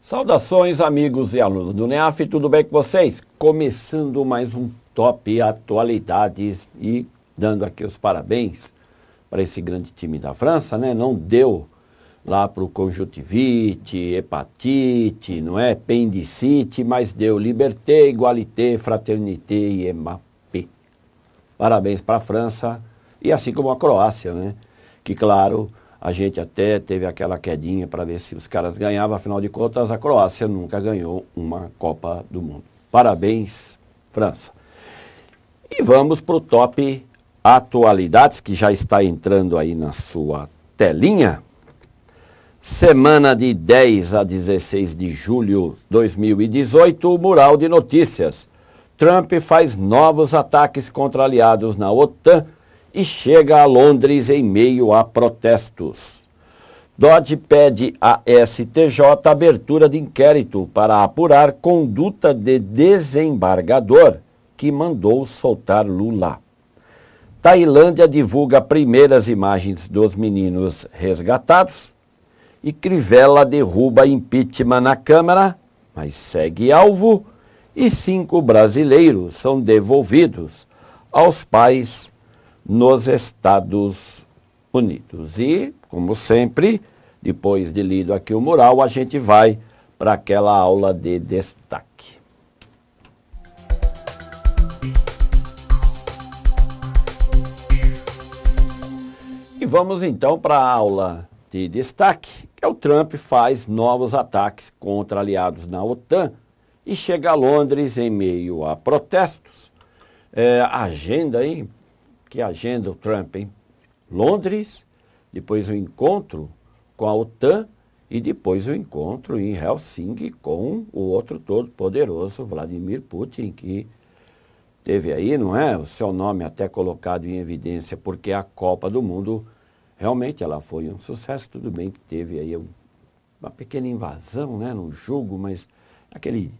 Saudações, amigos e alunos do NEAF, tudo bem com vocês? Começando mais um Top Atualidades e dando aqui os parabéns para esse grande time da França, né? Não deu lá para o conjuntivite, hepatite, não é? Apendicite, mas deu liberté, igualité, fraternité e emapé. Parabéns para a França e assim como a Croácia, né? Que, claro, a gente até teve aquela quedinha para ver se os caras ganhavam, afinal de contas a Croácia nunca ganhou uma Copa do Mundo. Parabéns, França. E vamos para o Top Atualidades, que já está entrando aí na sua telinha. Semana de 10 a 16 de julho de 2018, mural de notícias. Trump faz novos ataques contra aliados na OTAN e chega a Londres em meio a protestos. Dodge pede à STJ abertura de inquérito para apurar conduta de desembargador que mandou soltar Lula. Tailândia divulga primeiras imagens dos meninos resgatados e Crivella derruba impeachment na Câmara, mas segue alvo, e 5 brasileiros são devolvidos aos pais nos Estados Unidos. E, como sempre, depois de lido aqui o mural, a gente vai para aquela aula de destaque. E vamos então para a aula de destaque, que é o Trump faz novos ataques contra aliados na OTAN e chega a Londres em meio a protestos. Agenda, hein? Que agenda o Trump, hein? Londres, depois o encontro com a OTAN e depois o encontro em Helsinki com o outro todo poderoso, Vladimir Putin, que teve aí, não é, o seu nome até colocado em evidência, porque a Copa do Mundo realmente ela foi um sucesso. Tudo bem que teve aí uma pequena invasão, né, no jogo, mas aquele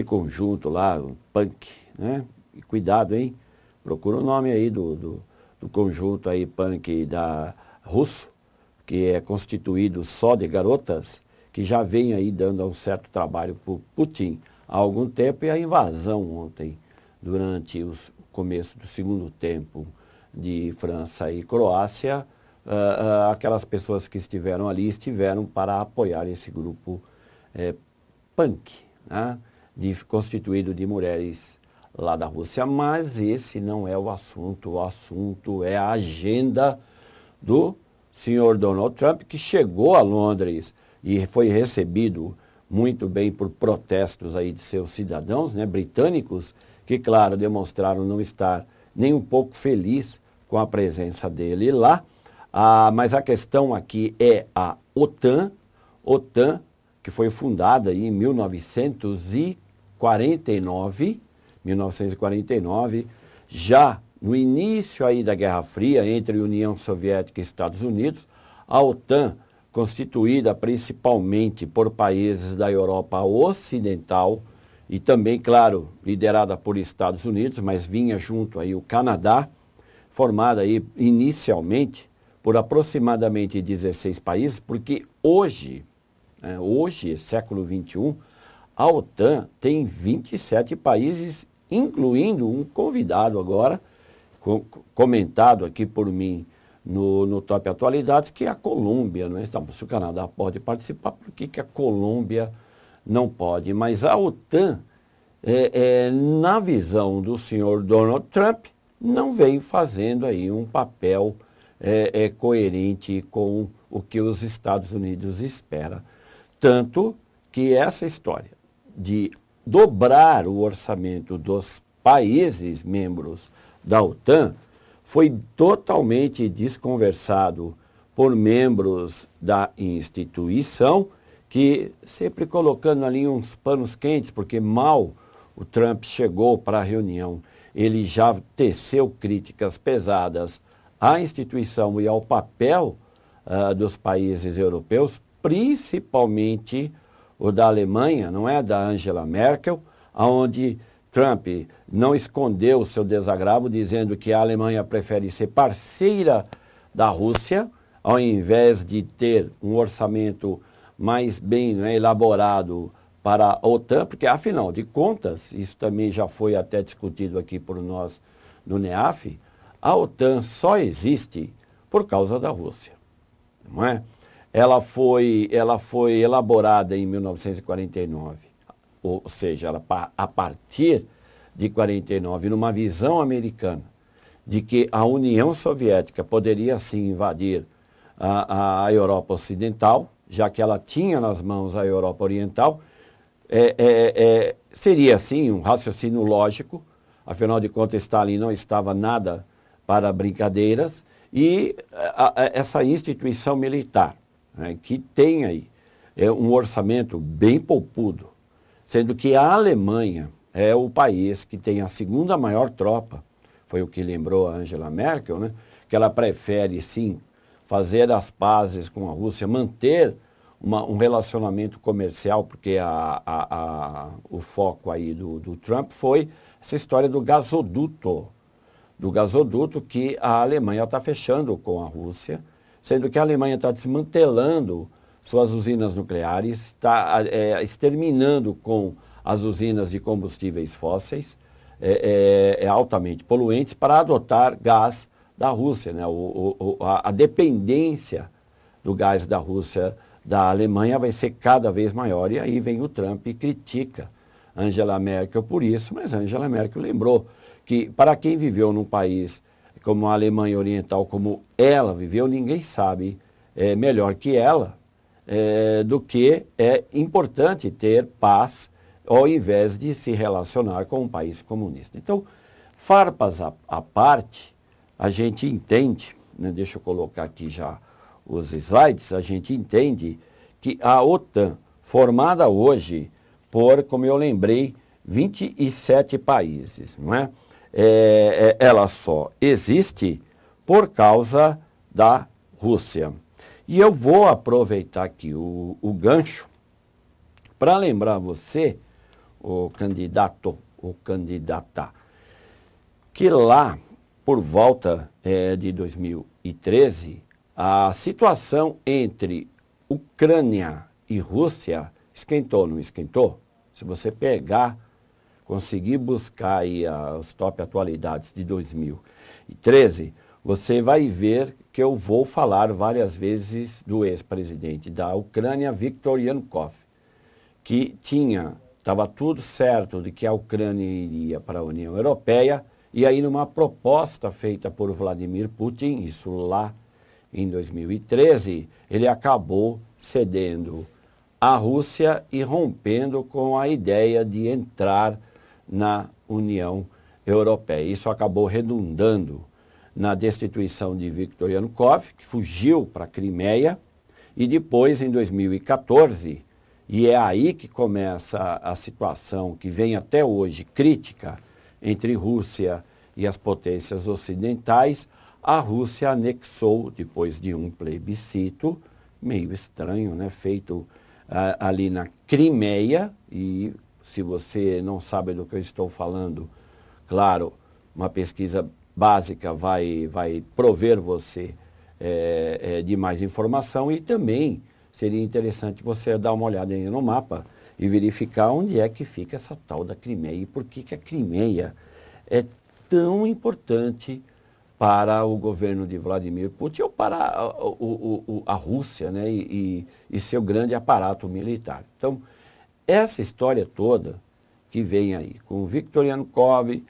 conjunto lá, o punk, né? E cuidado, hein? Procura o nome aí do conjunto aí punk da russo, que é constituído só de garotas, que já vem aí dando um certo trabalho para o Putin há algum tempo, e a invasão ontem, durante o começo do segundo tempo de França e Croácia, aquelas pessoas que estiveram ali estiveram para apoiar esse grupo punk, né? Constituído de mulheres lá da Rússia, mas esse não é o assunto é a agenda do senhor Donald Trump, que chegou a Londres e foi recebido muito bem por protestos aí de seus cidadãos, né, britânicos, que, claro, demonstraram não estar nem um pouco feliz com a presença dele lá. Mas a questão aqui é a OTAN, que foi fundada aí em 1949, já no início aí da Guerra Fria entre União Soviética e Estados Unidos. A OTAN, constituída principalmente por países da Europa Ocidental e também, claro, liderada por Estados Unidos, mas vinha junto aí o Canadá, formada aí inicialmente por aproximadamente 16 países, porque hoje, século XXI, a OTAN tem 27 países, incluindo um convidado agora, comentado aqui por mim no Top Atualidades, que é a Colômbia, não é? Então, se o Canadá pode participar, por que a Colômbia não pode? Mas a OTAN, na visão do senhor Donald Trump, não vem fazendo aí um papel coerente com o que os Estados Unidos espera. Tanto que essa história de dobrar o orçamento dos países membros da OTAN foi totalmente desconversado por membros da instituição, que sempre colocando ali uns panos quentes, porque mal o Trump chegou para a reunião, ele já teceu críticas pesadas à instituição e ao papel dos países europeus, principalmente o da Alemanha, não é? Da Angela Merkel, onde Trump não escondeu o seu desagravo, dizendo que a Alemanha prefere ser parceira da Rússia, ao invés de ter um orçamento mais bem, né, elaborado para a OTAN, porque afinal de contas, isso também já foi até discutido aqui por nós no NEAF, a OTAN só existe por causa da Rússia, não é? Ela foi elaborada em 1949, ou seja, a partir de 49, numa visão americana de que a União Soviética poderia sim invadir a Europa Ocidental, já que ela tinha nas mãos a Europa Oriental, seria sim um raciocínio lógico, afinal de contas Stalin não estava nada para brincadeiras, e essa instituição militar, né, que tem aí um orçamento bem poupudo, sendo que a Alemanha é o país que tem a segunda maior tropa, foi o que lembrou a Angela Merkel, né, que ela prefere sim fazer as pazes com a Rússia, manter um relacionamento comercial, porque o foco aí do Trump foi essa história do gasoduto que a Alemanha está fechando com a Rússia, sendo que a Alemanha está desmantelando suas usinas nucleares, está exterminando com as usinas de combustíveis fósseis, altamente poluentes, para adotar gás da Rússia, né? A dependência do gás da Rússia da Alemanha vai ser cada vez maior, e aí vem o Trump e critica Angela Merkel por isso, mas Angela Merkel lembrou que para quem viveu num país como a Alemanha Oriental, como ela viveu, ninguém sabe melhor que ela do que é importante ter paz ao invés de se relacionar com um país comunista. Então, farpas à parte, a gente entende, né, deixa eu colocar aqui já os slides, a gente entende que a OTAN, formada hoje por, como eu lembrei, 27 países, não é? Ela só existe por causa da Rússia. E eu vou aproveitar aqui o gancho para lembrar você, o candidato ou candidata, que lá por volta de 2013, a situação entre Ucrânia e Rússia esquentou, não esquentou? Se você conseguir buscar aí as top atualidades de 2013, você vai ver que eu vou falar várias vezes do ex-presidente da Ucrânia, Viktor Yanukovych, que estava tudo certo de que a Ucrânia iria para a União Europeia, e aí numa proposta feita por Vladimir Putin, isso lá em 2013, ele acabou cedendo à Rússia e rompendo com a ideia de entrar na União Europeia. Isso acabou redundando na destituição de Viktor Yanukovych, que fugiu para a Crimeia, e depois, em 2014, e é aí que começa a situação que vem até hoje crítica entre Rússia e as potências ocidentais, a Rússia anexou, depois de um plebiscito, meio estranho, né, feito ali na Crimeia, e se você não sabe do que eu estou falando, claro, uma pesquisa básica vai prover você de mais informação, e também seria interessante você dar uma olhada aí no mapa e verificar onde é que fica essa tal da Crimeia e por que a Crimeia é tão importante para o governo de Vladimir Putin ou para a Rússia, né, e seu grande aparato militar. Então, essa história toda que vem aí, com Viktor Yanukovych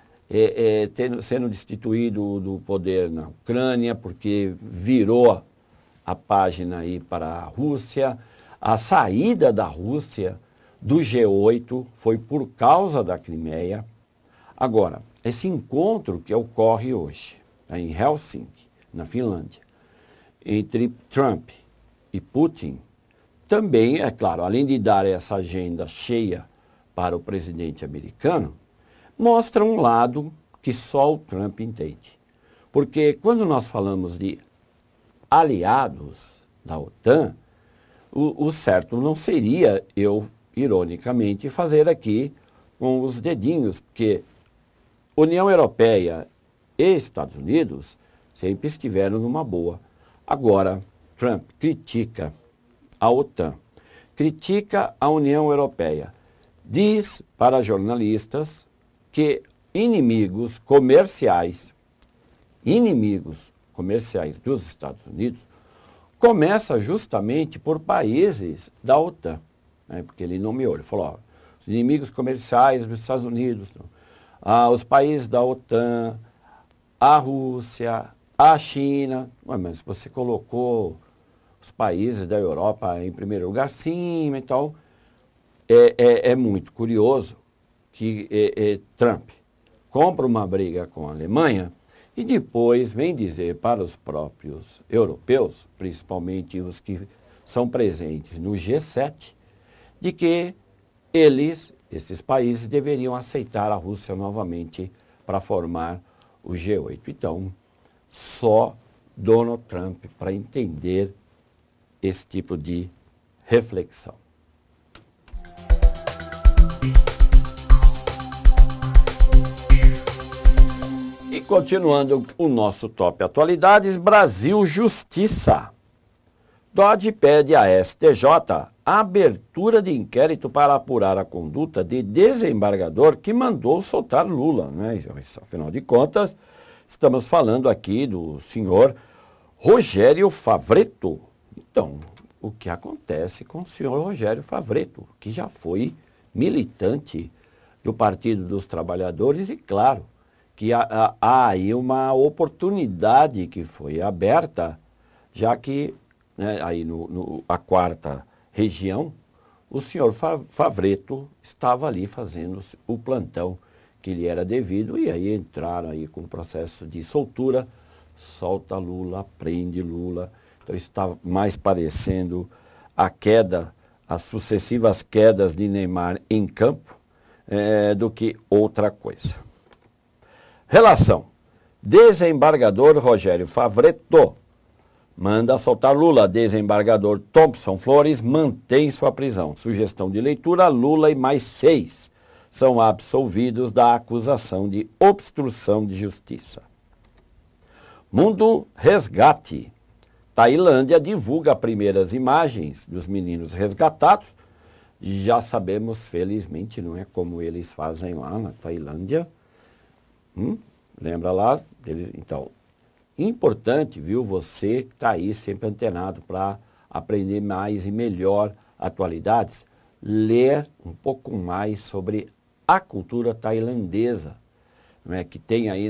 sendo destituído do poder na Ucrânia, porque virou a página aí para a Rússia, a saída da Rússia do G8 foi por causa da Crimeia. Agora, esse encontro que ocorre hoje, em Helsinki, na Finlândia, entre Trump e Putin, também, é claro, além de dar essa agenda cheia para o presidente americano, mostra um lado que só o Trump entende. Porque quando nós falamos de aliados da OTAN, o certo não seria eu, ironicamente, fazer aqui com os dedinhos, porque União Europeia e Estados Unidos sempre estiveram numa boa. Agora, Trump critica a OTAN, critica a União Europeia. Diz para jornalistas que inimigos comerciais dos Estados Unidos começa justamente por países da OTAN, né? Porque ele nomeou, ele falou, ó, os inimigos comerciais dos Estados Unidos, os países da OTAN, a Rússia, a China. Ué, mas você colocou os países da Europa em primeiro lugar? Sim, então é muito curioso que Trump compra uma briga com a Alemanha e depois vem dizer para os próprios europeus, principalmente os que são presentes no G7, de que esses países, deveriam aceitar a Rússia novamente para formar o G8. Então, só Donald Trump para entender esse tipo de reflexão. E continuando o nosso top atualidades, Brasil Justiça. Dodge pede à STJ a abertura de inquérito para apurar a conduta de desembargador que mandou soltar Lula, né? Afinal de contas, estamos falando aqui do senhor Rogério Favretto. Então, o que acontece com o senhor Rogério Favretto, que já foi militante do Partido dos Trabalhadores, e claro, que há aí uma oportunidade que foi aberta, já que, né, aí a quarta região, o senhor Favretto estava ali fazendo o plantão que lhe era devido, e aí entraram aí com o processo de soltura, solta Lula, prende Lula. Então isso está mais parecendo as sucessivas quedas de Neymar em campo, do que outra coisa. Relação. Desembargador Rogério Favretto manda soltar Lula. Desembargador Thompson Flores mantém sua prisão. Sugestão de leitura: Lula e mais 6 são absolvidos da acusação de obstrução de justiça. Mundo Resgate. Tailândia divulga primeiras imagens dos meninos resgatados. Já sabemos, felizmente, não é como eles fazem lá na Tailândia. Lembra lá? Então, importante, viu, você que está aí sempre antenado para aprender mais e melhor atualidades, ler um pouco mais sobre a cultura tailandesa, não é? Que tem aí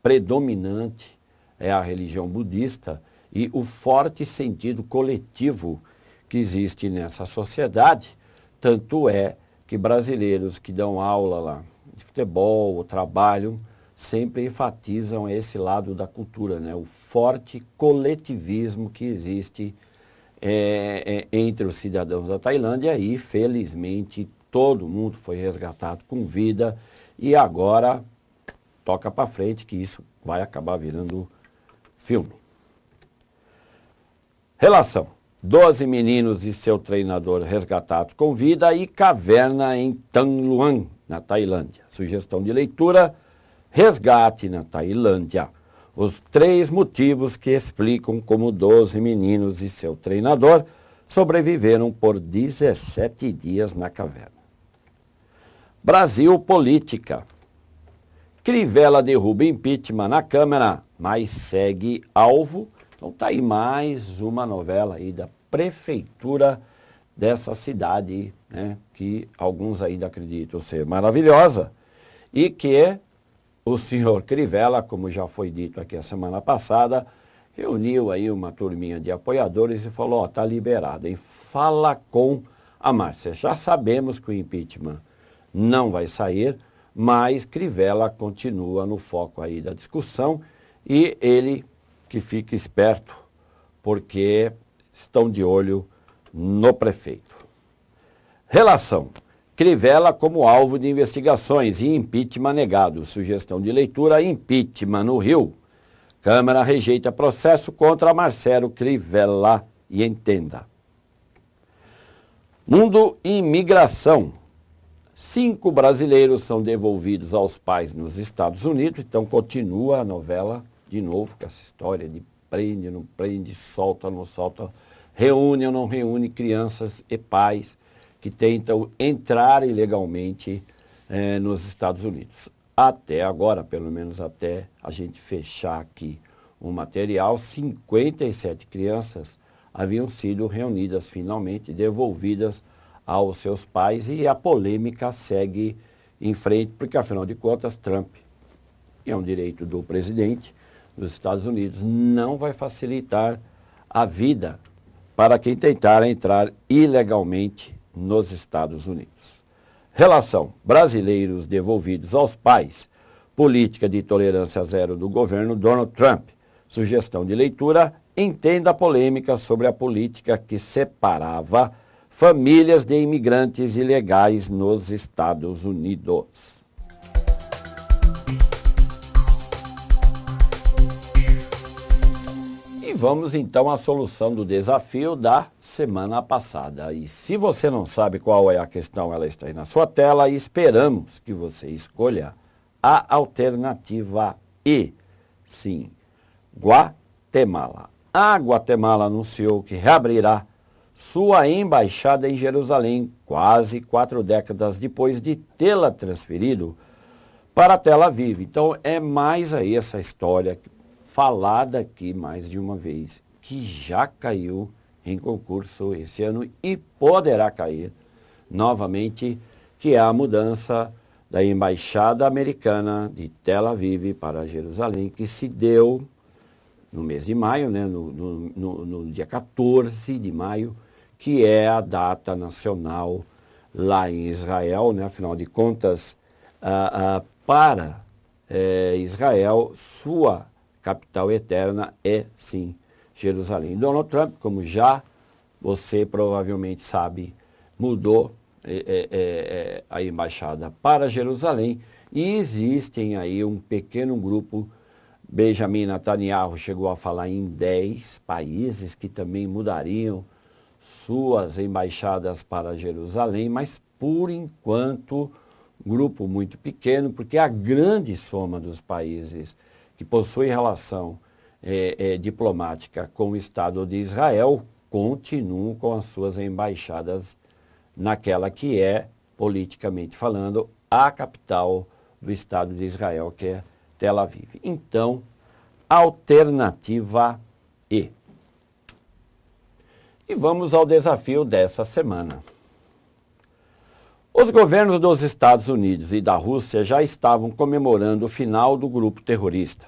predominante a religião budista e o forte sentido coletivo que existe nessa sociedade. Tanto é que brasileiros que dão aula lá de futebol ou trabalham sempre enfatizam esse lado da cultura, né? O forte coletivismo que existe entre os cidadãos da Tailândia, e felizmente todo mundo foi resgatado com vida, e agora toca para frente que isso vai acabar virando filme. Relação. 12 meninos e seu treinador resgatados com vida e caverna em Tham Luang, na Tailândia. Sugestão de leitura: Resgate na Tailândia. Os 3 motivos que explicam como 12 meninos e seu treinador sobreviveram por 17 dias na caverna. Brasil Política. Crivella derruba impeachment na Câmara, mas segue alvo. Então está aí mais uma novela aí da prefeitura dessa cidade, né, que alguns ainda acreditam ser maravilhosa, e que o senhor Crivella, como já foi dito aqui a semana passada, reuniu aí uma turminha de apoiadores e falou: ó, tá liberado, hein? Fala com a Márcia. Já sabemos que o impeachment não vai sair, mas Crivella continua no foco aí da discussão, e ele que fica esperto, porque estão de olho no prefeito. Relação. Crivella como alvo de investigações e impeachment negado. Sugestão de leitura: impeachment no Rio. Câmara rejeita processo contra Marcelo Crivella e entenda. Mundo Imigração. 5 brasileiros são devolvidos aos pais nos Estados Unidos. Então continua a novela de novo com essa história de prende, não prende, solta, não solta. reúne ou não reúne crianças e pais que tentam entrar ilegalmente nos Estados Unidos. Até agora, pelo menos até a gente fechar aqui o material, 57 crianças haviam sido reunidas finalmente, devolvidas aos seus pais, e a polêmica segue em frente, porque afinal de contas Trump, e é um direito do presidente dos Estados Unidos, não vai facilitar a vida para quem tentar entrar ilegalmente nos Estados Unidos. Relação brasileiros devolvidos aos pais, política de tolerância zero do governo Donald Trump. Sugestão de leitura: entenda a polêmica sobre a política que separava famílias de imigrantes ilegais nos Estados Unidos. E vamos então à solução do desafio da semana passada. E se você não sabe qual é a questão, ela está aí na sua tela, e esperamos que você escolha a alternativa E. Sim, Guatemala. A Guatemala anunciou que reabrirá sua embaixada em Jerusalém, quase 4 décadas depois de tê-la transferido para Tel Aviv. Então é mais aí essa história falada aqui mais de uma vez, que já caiu em concurso esse ano e poderá cair novamente, que é a mudança da embaixada americana de Tel Aviv para Jerusalém, que se deu no mês de maio, né, no dia 14 de maio, que é a data nacional lá em Israel, né, afinal de contas, para Israel, sua capital eterna é, sim, Jerusalém. Donald Trump, como já você provavelmente sabe, mudou a embaixada para Jerusalém, e existem aí um pequeno grupo. Benjamin Netanyahu chegou a falar em 10 países que também mudariam suas embaixadas para Jerusalém, mas por enquanto grupo muito pequeno, porque a grande soma dos países que possuem relação diplomática com o Estado de Israel continuam com as suas embaixadas naquela que é, politicamente falando, a capital do Estado de Israel, que é Tel Aviv. Então, alternativa E. E vamos ao desafio dessa semana. Os governos dos Estados Unidos e da Rússia já estavam comemorando o final do grupo terrorista.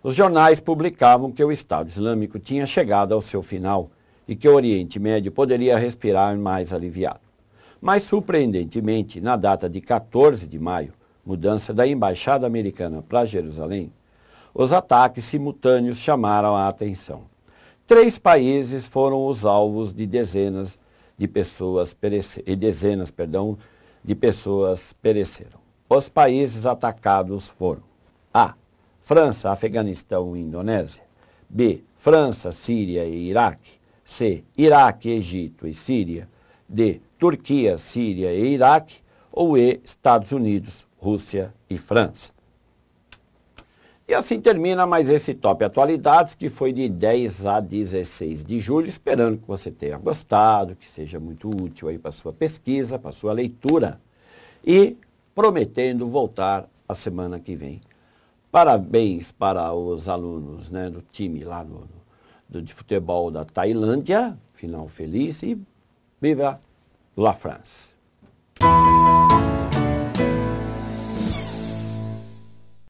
Os jornais publicavam que o Estado Islâmico tinha chegado ao seu final e que o Oriente Médio poderia respirar mais aliviado. Mas, surpreendentemente, na data de 14 de maio, mudança da embaixada americana para Jerusalém, os ataques simultâneos chamaram a atenção. 3 países foram os alvos de dezenas de pessoas pereceram. Os países atacados foram: A. França, Afeganistão e Indonésia. B. França, Síria e Iraque. C. Iraque, Egito e Síria. D. Turquia, Síria e Iraque. Ou E. Estados Unidos, Rússia e França. E assim termina mais esse Top Atualidades, que foi de 10 a 16 de julho, esperando que você tenha gostado, que seja muito útil aí para a sua pesquisa, para a sua leitura, e prometendo voltar a semana que vem. Parabéns para os alunos, né, do time lá de futebol da Tailândia, final feliz, e viva la France!